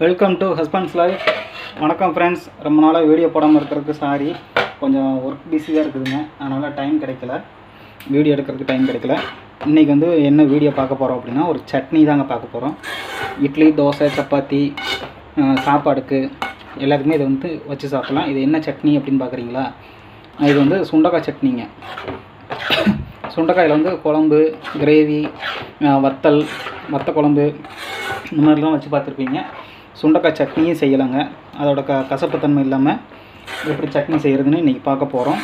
Welcome to husbands life. வணக்கம் friends. ரொம்ப நாளாக வீடியோ போடாமல் இருக்கிறதுக்கு சாரி, கொஞ்சம் ஒர்க் பிஸியாக இருக்குதுங்க, அதனால் டைம் கிடைக்கல, வீடியோ எடுக்கிறதுக்கு டைம் கிடைக்கல. இன்றைக்கி வந்து என்ன வீடியோ பார்க்க போகிறோம் அப்படின்னா, ஒரு சட்னி தாங்க பார்க்க போகிறோம். இட்லி, தோசை, சப்பாத்தி, சாப்பாடுக்கு எல்லாத்துக்குமே இதை வந்து வச்சு சாப்பிட்லாம். இது என்ன சட்னி அப்படின்னு பார்க்குறீங்களா? இது வந்து சுண்டக்காய் சட்னிங்க. சுண்டைக்காயில் வந்து குழம்பு, கிரேவி, வத்த குழம்பு இந்த மாதிரிலாம் வச்சு பார்த்துருப்பீங்க. சுண்டைக்காய் சட்னியும் செய்யலாங்க. அதோட கசப்புத்தன்மை இல்லாமல் எப்படி சட்னி செய்கிறதுன்னு இன்றைக்கி பார்க்க போகிறோம்.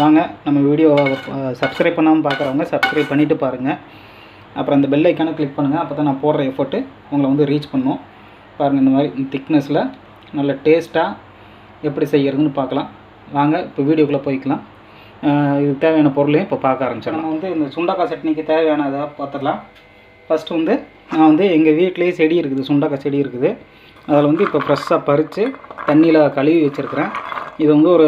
வாங்க, நம்ம வீடியோவை சப்ஸ்கிரைப் பண்ணாமல் பார்க்குறவங்க சப்ஸ்கிரைப் பண்ணிவிட்டு பாருங்கள். அப்புறம் அந்த பெல் ஐக்கானை கிளிக் பண்ணுங்கள். அப்போ தான் நான் போடுற எஃபர்ட்டு உங்களை வந்து ரீச் பண்ணும். பாருங்கள், இந்த மாதிரி திக்னஸில் நல்ல டேஸ்ட்டாக எப்படி செய்கிறதுன்னு பார்க்கலாம். வாங்க, இப்போ வீடியோக்குள்ளே போய்க்கலாம். இதுக்கு தேவையான பொருளையும் இப்போ பார்க்க ஆரம்பிச்சிடலாம். நம்ம வந்து இந்த சுண்டைக்காய் சட்னிக்கு தேவையானதை பார்த்துடலாம். ஃபஸ்ட்டு வந்து நான் வந்து எங்கள் வீட்டிலேயே செடி இருக்குது, சுண்டைக்காய் செடி இருக்குது. அதில் வந்து இப்போ ஃப்ரெஷ்ஷாக பறித்து தண்ணியில் கழுவி வச்சுருக்கிறேன். இது வந்து ஒரு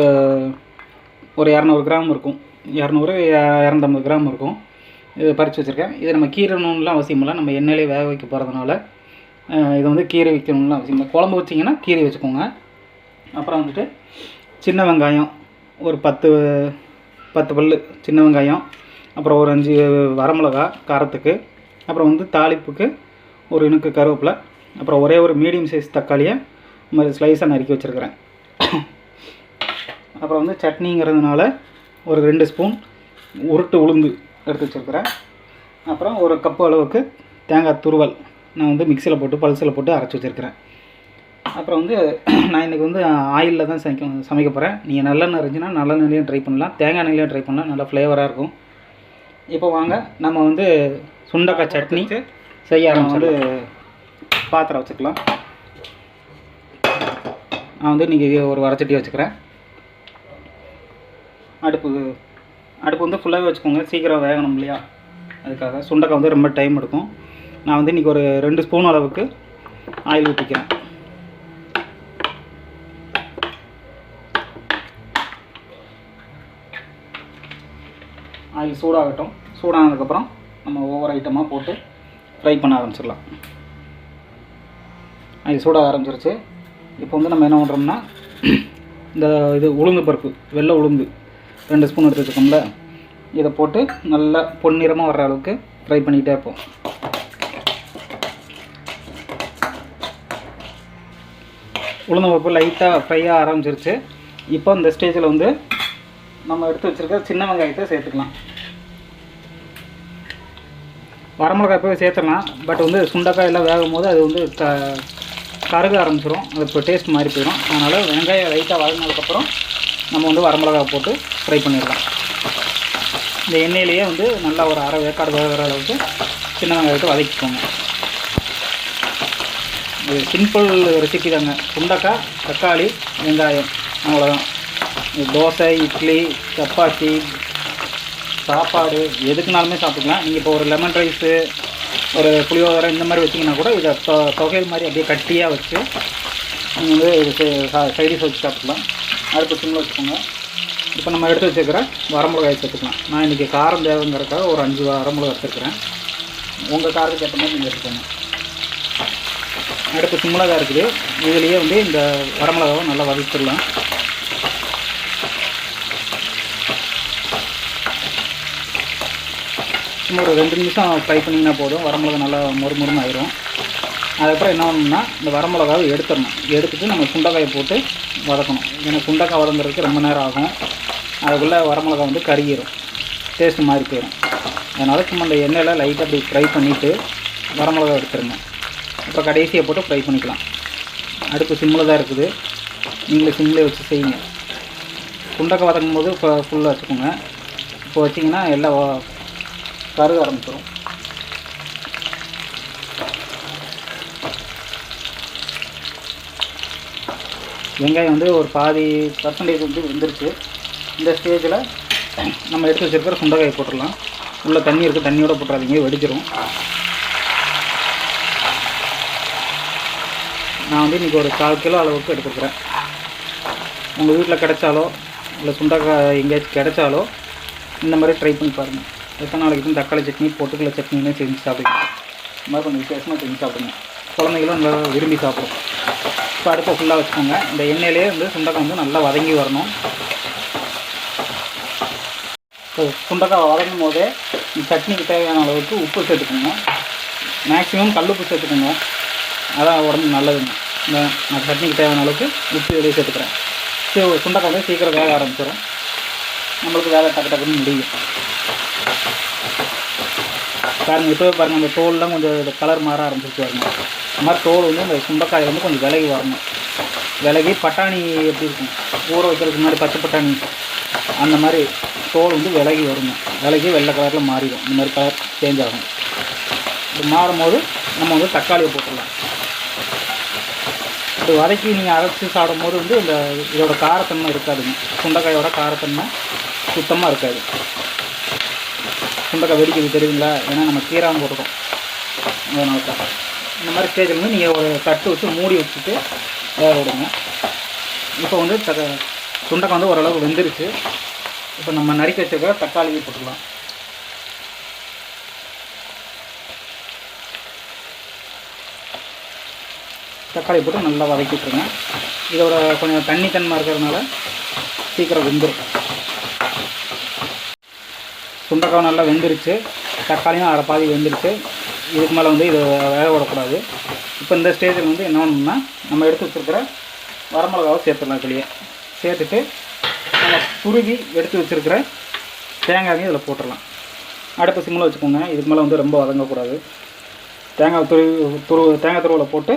200 கிராம் இருக்கும், 250 கிராம் இருக்கும். இது பறித்து வச்சுருக்கேன். இதை நம்ம கீரணும்லாம் அவசியம் இல்லை, நம்ம எண்ணெயிலே வேக வைக்க போகிறதுனால இதை வந்து கீரை வைக்கணும்லாம் அவசியம் இல்லை. குழம்பு வச்சிங்கன்னா கீரை வச்சுக்கோங்க. அப்புறம் வந்துட்டு சின்ன வெங்காயம் ஒரு 10 பல் சின்ன வெங்காயம், அப்புறம் ஒரு 5 வரமிளகா காரத்துக்கு, அப்புறம் வந்து தாளிப்புக்கு ஒரு இனுக்கு கருவேப்பிலை, அப்புறம் ஒரே ஒரு மீடியம் சைஸ் தக்காளியை இந்த மாதிரி ஸ்லைஸாக நறுக்கி வச்சுருக்கிறேன். அப்புறம் வந்து சட்னிங்கிறதுனால ஒரு 2 ஸ்பூன் உருட்டு உளுந்து எடுத்து வச்சுருக்கிறேன். அப்புறம் ஒரு கப்பு அளவுக்கு தேங்காய் துருவல் நான் வந்து மிக்சியில் போட்டு பல்சில் போட்டு அரைச்சி வச்சுருக்கிறேன். அப்புறம் வந்து நான் இன்றைக்கி வந்து ஆயிலில் தான் சமைக்க போகிறேன். நீங்கள் நல்லெண்ணெய் இருந்துச்சுன்னா நல்லெண்ணெய்லையும் ட்ரை பண்ணலாம், தேங்காய் எண்ணெய்லையும் ட்ரை பண்ணலாம், நல்லா ஃப்ளேவராக இருக்கும். இப்போ வாங்க, நம்ம வந்து சுண்டைக்காய் சட்னி செய்ய வந்து பாத்திரம் வச்சுக்கலாம். நான் வந்து இன்றைக்கி ஒரு வரைச்சட்டி வச்சுக்கிறேன். அடுப்பு வந்து ஃபுல்லாகவே வச்சுக்கோங்க, சீக்கிரம் வேகணும் இல்லையா, அதுக்காக. சுண்டைக்காய் வந்து ரொம்ப டைம் எடுக்கும். நான் வந்து இன்றைக்கி ஒரு 2 ஸ்பூன் அளவுக்கு ஆயில் ஊற்றிக்கிறேன். ஆயில் சூடாகட்டும். சூடானதுக்கப்புறம் நம்ம ஒவ்வொரு ஐட்டமாக போட்டு ஃப்ரை பண்ண ஆரம்பிச்சிடலாம். ஆயில் சூடாக ஆரம்பிச்சிருச்சு. இப்போ வந்து நம்ம என்ன பண்ணுறோம்னா, இது உளுந்து பருப்பு, வெள்ளை உளுந்து 2 ஸ்பூன் எடுத்து வச்சுக்கோங்கள, இதை போட்டு நல்லா பொன்னிறமாக வர்ற அளவுக்கு ஃப்ரை பண்ணிக்கிட்டே இருப்போம். உளுந்து பருப்பு லைட்டாக ஃப்ரை ஆக ஆரம்பிச்சிருச்சு. இப்போ இந்த ஸ்டேஜில் வந்து நம்ம எடுத்து வச்சுருக்க சின்ன வெங்காயத்தை சேர்த்துக்கலாம். வரமிளகாய் போய் சேர்த்துடலாம், பட் வந்து சுண்டைக்காய் எல்லாம் வேகும் போது அது வந்து கருக ஆரம்பிச்சிடும், அது இப்போ டேஸ்ட் மாறி போயிடும். அதனால் வெங்காயம் லைட்டாக வதங்கினதுக்கப்புறம் நம்ம வந்து வரமிளகாய் போட்டு ஃப்ரை பண்ணிடலாம். இந்த எண்ணெயிலேயே வந்து நல்லா ஒரு அரை வேக்காடு வேகிற அளவுக்கு சின்ன வெங்காயத்தை வதக்கிக்கோங்க. இது சிம்பிள் ரெசிபி தாங்க. சுண்டைக்காய், தக்காளி, வெங்காயம், அவ்வளோதான். தோசை, இட்லி, சப்பாத்தி, சாப்பாடு எதுக்குனாலுமே சாப்பிட்டுக்கலாம். நீங்கள் இப்போ ஒரு லெமன் ரைஸு, ஒரு புளியோதரை இந்த மாதிரி வச்சிங்கன்னா கூட இதை தொகையில் மாதிரி அப்படியே கட்டியாக வச்சு நீங்கள் வந்து இது சைடிஷ் வச்சு சாப்பிட்லாம். அடுப்பு சிம்மில் வச்சுக்கோங்க. இப்போ நம்ம எடுத்து வச்சுருக்கிற வரமிளகாய் சேர்த்துக்கலாம். நான் இன்றைக்கி காரம் தேவைங்கிறதுக்காக ஒரு 5 வரமிளகாய் எடுத்துருக்கிறேன். உங்கள் காரத்துக்கு ஏற்ற மாதிரி நீங்கள் எடுத்துக்கோங்க. அடுப்பு சிம்மில் தான் இருக்குது. இதுலேயே வந்து இந்த வரமிளகாவை நல்லா வதக்கிடலாம். சும்மா ஒரு 2 நிமிஷம் ஃப்ரை பண்ணிங்கன்னா போதும், வரமிளகா நல்லா மொறுமொறுன்னு ஆயிரும். அதுக்கப்புறம் என்ன பண்ணணும்னா, இந்த வரமிளகாவை எடுத்துட்டு நம்ம சுண்டைக்காயை போட்டு வதக்கணும். ஏன்னா சுண்டைக்காய் வதங்குறதுக்கு ரொம்ப நேரம் ஆகும். அதுக்குள்ளே வரமிளகா வந்து கருகிரும், டேஸ்ட்டு மாறி போயிடும். அதனால் சும்மா இந்த எண்ணெயில் லைட்டாக அப்படி ஃப்ரை பண்ணிவிட்டு வரமிளகா எடுத்துருங்க. அப்புறம் கடைசியை போட்டு ஃப்ரை பண்ணிக்கலாம். அடுப்பு சிம்மில் தான் இருக்குது, நீங்களே சிம்மில் வச்சு செய்யுங்க. சுண்டைக்காய் வதக்கும் போது இப்போ ஃபுல்லாக வச்சுக்கோங்க. இப்போ வச்சிங்கன்னா எல்லாம் கருக ஆரம்பிச்சிடும். வெங்காயம் வந்து ஒரு பாதி % வந்து வெந்துருச்சு. இந்த ஸ்டேஜில் நம்ம எடுத்து வச்சுருக்கிற சுண்டைக்காயை போட்டுடலாம். உள்ள தண்ணி இருக்குது, தண்ணியோடு போட்டுறாதீங்க, வெடிச்சிடும். நான் வந்து இன்றைக்கி ஒரு 1/4 கிலோ அளவுக்கு எடுத்துக்கிறேன். உங்கள் வீட்டில் கிடைச்சாலோ இல்லை சுண்டைக்காய் எங்கேயாச்சும் கிடைச்சாலோ இந்த மாதிரி ட்ரை பண்ணி பாருங்கள். எத்தனை நாளைக்கு தக்காளி சட்னி, பொட்டுக்கடலை சட்னின்னு செஞ்சு சாப்பிடுங்க. இந்த மாதிரி கொஞ்சம் வித்தியாசமாக செஞ்சு சாப்பிடுங்க. குழந்தைகளும் நல்லா விரும்பி சாப்பிடும். இப்போ அடுப்பை ஃபுல்லாக வச்சுக்கோங்க. இந்த எண்ணெயிலே வந்து சுண்டக்காய் வந்து நல்லா வதங்கி வரணும். இப்போ சுண்டக்காய் வதங்கும் போதே சட்னிக்கு தேவையான அளவுக்கு உப்பு சேர்த்துக்கோங்க. மேக்ஸிமம் கல்லுப்பு சேர்த்துக்கோங்க, அதான் உடம்பு நல்லதுங்க. நான் சட்னிக்கு தேவையான அளவுக்கு உப்பு வெளியே சேர்த்துக்கிறேன். சுண்டக்காய் வந்து சீக்கிரம் வேக ஆரம்பிச்சிடும், நம்மளுக்கு வேலை டக்கு டக்குன்னு முடியும். பாருங்கள், இப்போ பாருங்கள் அந்த தோல்லாம் கொஞ்சம் கலர் மாற ஆரம்பிச்சிச்சு பாருங்கள். இந்த மாதிரி தோல் வந்து இந்த சுண்டக்காய் வந்து கொஞ்சம் விலகி வரணும். விலகி பட்டாணி எப்படி இருக்கும், ஊற வைக்கிறதுக்கு முன்னாடி பச்சை பட்டாணி அந்த மாதிரி தோல் வந்து விலகி வருங்க. விலகி வெள்ளை கலரில் மாறிடும். இந்த மாதிரி கலர் சேஞ்ச் ஆகும். இது மாறும் போது நம்ம வந்து தக்காளியை போட்டுடலாம். இது வதக்கி நீங்கள் அரைச்சி சாப்பிடும் போது வந்து இந்த இதோட காரத்தன்மை இருக்காதுங்க. சுண்டைக்காயோட காரத்தன்மை சுத்தமாக இருக்காது. சுண்டைக்காய் வெடிக்கிறது தெரியுங்களா, ஏன்னா நம்ம கீராமல் போட்டுருக்கோம். அதனால தான் இந்த மாதிரி ஸ்டேஜில் வந்து நீங்கள் ஒரு தட்டு வச்சு மூடி வச்சுட்டு வேக விடுங்க. இப்போ வந்து சுண்டைக்காய் வந்து ஓரளவு வெந்துருச்சு. இப்போ நம்ம நறுக்கி வச்சுருக்க தக்காளியை போட்டுக்கலாம். தக்காளி போட்டு நல்லா வதக்கி விட்டுருங்க. இதோட கொஞ்சம் தண்ணி தன்மை இருக்கிறதுனால சீக்கிரம் வெந்துடும். சுண்டைக்காய் நல்லா வெந்துருச்சு, தக்காளியும் அரை பாதி வெந்துருச்சு. இதுக்கு மேலே வந்து இதை வேக விடக்கூடாது. இப்போ இந்த ஸ்டேஜில் வந்து என்ன பண்ணணும்னா, நம்ம எடுத்து வச்சுருக்கிற வரமிளகாவை சேர்த்துடலாம். இதுலேயே சேர்த்துட்டு நம்ம துருவி எடுத்து வச்சுருக்கிற தேங்காயும் இதில் போட்டுடலாம். அடுப்பு சிம்மில் வச்சுக்கோங்க. இதுக்கு மேலே வந்து ரொம்ப வதங்கக்கூடாது. தேங்காய் துருவில் போட்டு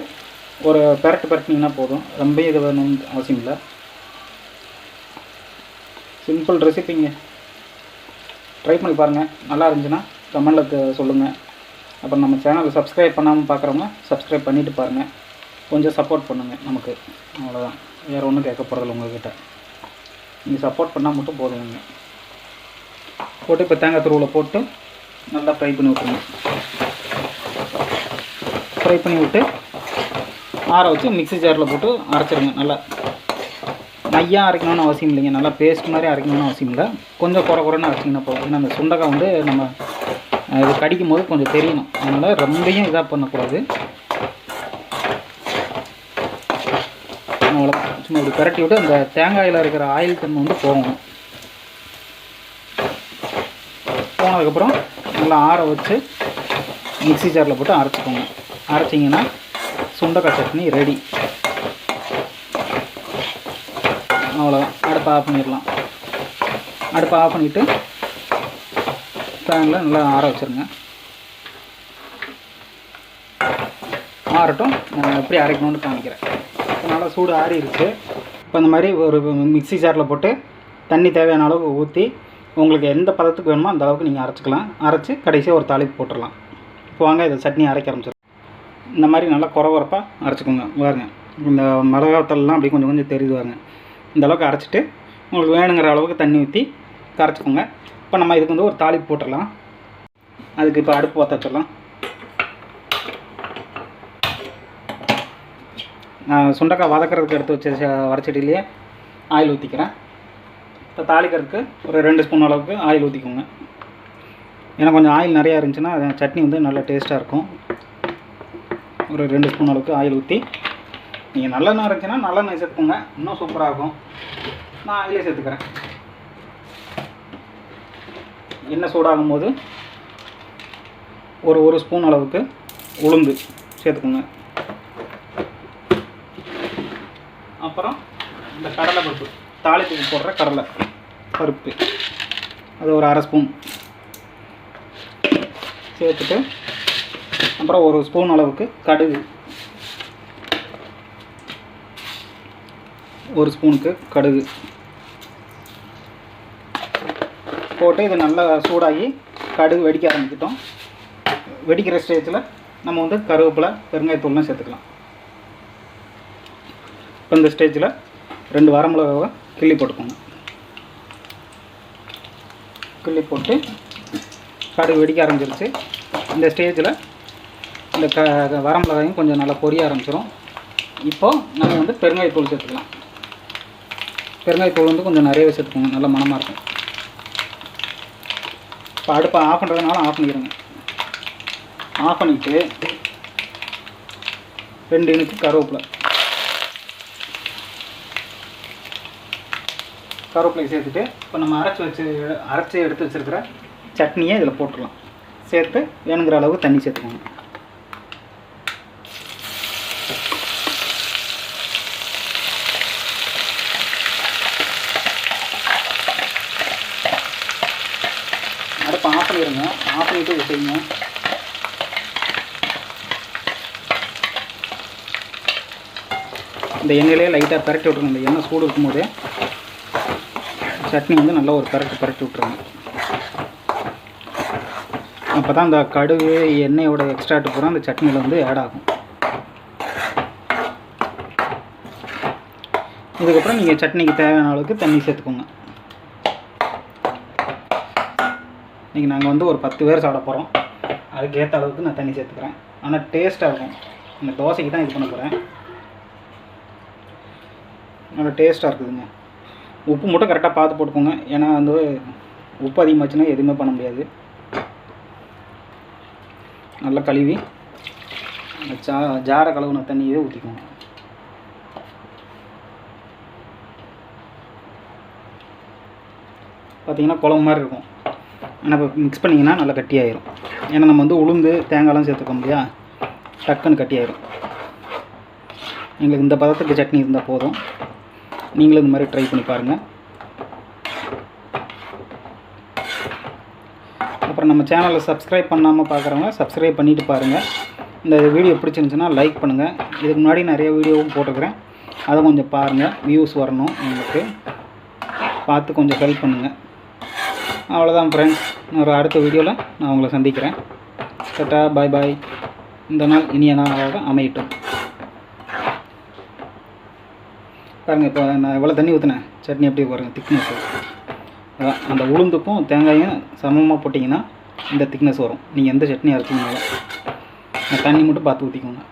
ஒரு பெரட்டினீங்கன்னா போதும். ரொம்ப இது வேணும்னு அவசியம் இல்லை. சிம்பிள் ரெசிப்பிங்க, ட்ரை பண்ணி பாருங்கள். நல்லா இருந்துச்சுன்னா கமெண்டில் சொல்லுங்கள். அப்புறம் நம்ம சேனலை சப்ஸ்கிரைப் பண்ணாமல் பார்க்குறவங்க சப்ஸ்கிரைப் பண்ணிவிட்டு பாருங்கள். கொஞ்சம் சப்போர்ட் பண்ணுங்கள் நமக்கு, அவ்வளோதான். வேறு ஒன்றும் கேட்க போகிறதில்ல உங்கள்கிட்ட. நீங்கள் சப்போர்ட் பண்ணால் மட்டும் போதுங்க. போட்டு இப்போ தேங்காய் துருவில் போட்டு நல்லா ஃப்ரை பண்ணி விட்டுருங்க. ஃப்ரை பண்ணி விட்டு ஆற வச்சு மிக்ஸி ஜாரில் போட்டு அரைச்சிடுங்க. நல்லா மையாக அரைக்கணும்னு அவசியம் இல்லைங்க, நல்லா பேஸ்ட் மாதிரி அரைக்கணும்னு அவசியம் இல்லை. கொஞ்சம் குறைன்னு அரைச்சிங்கன்னா போதும். ஏன்னா அந்த சுண்டைக்காய் வந்து நம்ம இது கடிக்கும் போது கொஞ்சம் தெரியணும். அதனால் ரொம்பையும் இதாக பண்ணக்கூடாது. அவ்வளோதான். சும்மா இப்படி பரட்டி விட்டு அந்த தேங்காயில் இருக்கிற ஆயில் தன்மை வந்து போகணும். போனதுக்கப்புறம் நல்லா ஆற வச்சு மிக்ஸி ஜாரில் போட்டு அரைச்சிக்கோங்க. அரைச்சிங்கன்னா சுண்டைக்காய் சட்னி ரெடி. அவ்வளோதான். அடுப்பை ஆஃப் பண்ணிடலாம். அடுப்பை ஆஃப் பண்ணிவிட்டு ஃபேனில் நல்லா ஆற வச்சுருங்க. ஆறட்டும், நான் எப்படி அரைக்கணும்னு காமிக்கிறேன். நல்லா சூடு ஆறிடுச்சு. இப்போ இந்த மாதிரி ஒரு மிக்ஸி ஜாரில் போட்டு தண்ணி தேவையான அளவுக்கு ஊற்றி உங்களுக்கு எந்த பதத்துக்கு வேணுமோ அந்த அளவுக்கு நீங்கள் அரைச்சிக்கலாம். அரைச்சி கடைசியாக ஒரு தாளிப்பு போட்டுடலாம். இப்போ வாங்க இதை சட்னி அரைக்க ஆரம்பிச்சிடும். இந்த மாதிரி நல்லா குறப்பாக அரைச்சிக்கோங்க. பாருங்க, இந்த மிளகாத்தல்லாம் அப்படி கொஞ்சம் கொஞ்சம் தெரியுது பாருங்க. இந்த அளவுக்கு அரைச்சிட்டு உங்களுக்கு வேணுங்கிற அளவுக்கு தண்ணி ஊற்றி கரைச்சிக்கோங்க. இப்போ நம்ம இதுக்கு வந்து ஒரு தாளிப்பு போட்டுடலாம். அதுக்கு இப்போ அடுப்பு பற்ற வச்சிடலாம். நான் சுண்டைக்காய் வதக்கிறதுக்கு எடுத்து வச்ச வரைச்சட்டிலேயே ஆயில் ஊற்றிக்கிறேன். இப்போ தாளிக்கிறதுக்கு ஒரு 2 ஸ்பூன் அளவுக்கு ஆயில் ஊற்றிக்கோங்க. ஏன்னா கொஞ்சம் ஆயில் நிறையா இருந்துச்சுன்னா சட்னி வந்து நல்லா டேஸ்ட்டாக இருக்கும். ஒரு 2 ஸ்பூன் அளவுக்கு ஆயில் ஊற்றி, நீங்கள் நல்லெண்ணெய் இருந்துச்சுன்னா நல்லெண்ணெய் சேர்த்துக்கோங்க, இன்னும் சூப்பராக இருக்கும். நான் ஆயிலே சேர்த்துக்கிறேன். எண்ணெய் சூடாகும் போது ஒரு ஸ்பூன் அளவுக்கு உளுந்து சேர்த்துக்கோங்க. அப்புறம் இந்த கடலை பருப்பு, தாளிப்புக்கு போடுற கடலை பருப்பு, அது ஒரு 1/2 ஸ்பூன் சேர்த்துட்டு, அப்புறம் 1 ஸ்பூன் அளவுக்கு கடுகு, 1 ஸ்பூனுக்கு கடுகு போட்டு இது நல்லா சூடாகி கடுகு வெடிக்க ஆரம்பிச்சிட்டோம். வெடிக்கிற ஸ்டேஜில் நம்ம வந்து கருவேப்பிலை, பெருங்காயத்தூள்லாம் சேர்த்துக்கலாம். இப்போ இந்த ஸ்டேஜில் 2 வரமிளகாவை கிள்ளி போட்டுக்கோங்க. கிள்ளி போட்டு கடுகு வெடிக்க ஆரம்பிச்சிருச்சு. இந்த ஸ்டேஜில் இந்த வரமிளகாயும் கொஞ்சம் நல்லா பொரிய ஆரம்பிச்சிடும். இப்போது நம்ம வந்து பெருங்காயத்தூள் சேர்த்துக்கலாம். பெருங்காயத்தூள் வந்து கொஞ்சம் நிறையவே சேர்த்துக்கோங்க, நல்ல மணமாக இருக்கும். இப்போ அடுப்பை ஆஃப் பண்ணுறதுனால ஆஃப் பண்ணிடுங்க. ஆஃப் பண்ணிவிட்டு 2 இனுக்கு கருவேப்பிலை சேர்த்துட்டு இப்போ நம்ம அரைச்சி எடுத்து வச்சுருக்கிற சட்னியை இதில் போட்டுடலாம். சேர்த்து வேணுங்கிற அளவு தண்ணி சேர்த்துக்கோங்க. அடுப்பு ஆஃப் பண்ணிடுங்க. ஆஃப் பண்ணிவிட்டு இதை செய்யுங்க. இந்த எண்ணெயிலே லைட்டாக பரட்டி விட்ருங்க. இந்த எண்ணெய் சூடு இருக்கும்போதே சட்னி வந்து நல்லா ஒரு பரட்டி விட்ருங்க. அப்போ தான் அந்த கடுகு எண்ணெயோட எக்ஸ்ட்ராட்டு பூரா அந்த சட்னியில் வந்து ஆட் ஆகும். இதுக்கப்புறம் நீங்கள் சட்னிக்கு தேவையான அளவுக்கு தண்ணி சேர்த்துக்கோங்க. இன்றைக்கி நாங்கள் வந்து ஒரு 10 பேர் சாப்பிட போகிறோம். அதுக்கேற்ற அளவுக்கு நான் தண்ணி சேர்த்துக்கிறேன். ஆனால் டேஸ்ட்டாக இருக்கும். இந்த தோசைக்கு தான் இது பண்ண போகிறேன். நல்லா டேஸ்ட்டாக இருக்குதுங்க. உப்பு மட்டும் கரெக்டாக பார்த்து போட்டுக்கோங்க. ஏன்னா வந்து உப்பு அதிகமாச்சுன்னா எதுவுமே பண்ண முடியாது. நல்லா கழுவி ஜாரை கழுவுன தண்ணியே ஊற்றிக்கோங்க. பார்த்திங்கன்னா குழம்பு மாதிரி இருக்கும். ஆனால் இப்போ மிக்ஸ் பண்ணிங்கன்னா நல்லா கட்டியாயிரும். ஏன்னா நம்ம வந்து உளுந்து தேங்காய்லாம் சேர்த்துக்கோம் இல்லையா, டக்குன்னு கட்டியாயிரும். எங்களுக்கு இந்த பதத்துக்கு சட்னி இருந்தால் போதும். நீங்களும் இந்த மாதிரி ட்ரை பண்ணி பாருங்கள். அப்புறம் நம்ம சேனலை சப்ஸ்கிரைப் பண்ணாமல் பார்க்குறவங்க சப்ஸ்கிரைப் பண்ணிவிட்டு பாருங்கள். இந்த வீடியோ பிடிச்சிருந்துச்சுன்னா லைக் பண்ணுங்கள். இதுக்கு முன்னாடி நிறைய வீடியோவும் போட்டுக்கிறேன், அதை கொஞ்சம் பாருங்கள். வியூஸ் வரணும் உங்களுக்கு, பார்த்து கொஞ்சம் ஹெல்ப் பண்ணுங்கள். அவ்வளோதான் ஃப்ரெண்ட்ஸ். ஒரு அடுத்த வீடியோவில் நான் உங்களை சந்திக்கிறேன். டாடா, பாய் பாய். இந்த நாள் இனிய நாளாக அமையட்டும். பாருங்கள், இப்போ நான் எவ்வளோ தண்ணி ஊற்றினேன், சட்னி எப்படி பாருங்கள் திக்னஸ். அதான் அந்த உளுந்துக்கும் தேங்காயும் சமமாக போட்டிங்கன்னா இந்த திக்னஸ் வரும். நீங்கள் எந்த சட்னி அரைச்சிங்கனாலும் தண்ணி மட்டும் பார்த்து ஊற்றிக்கோங்க.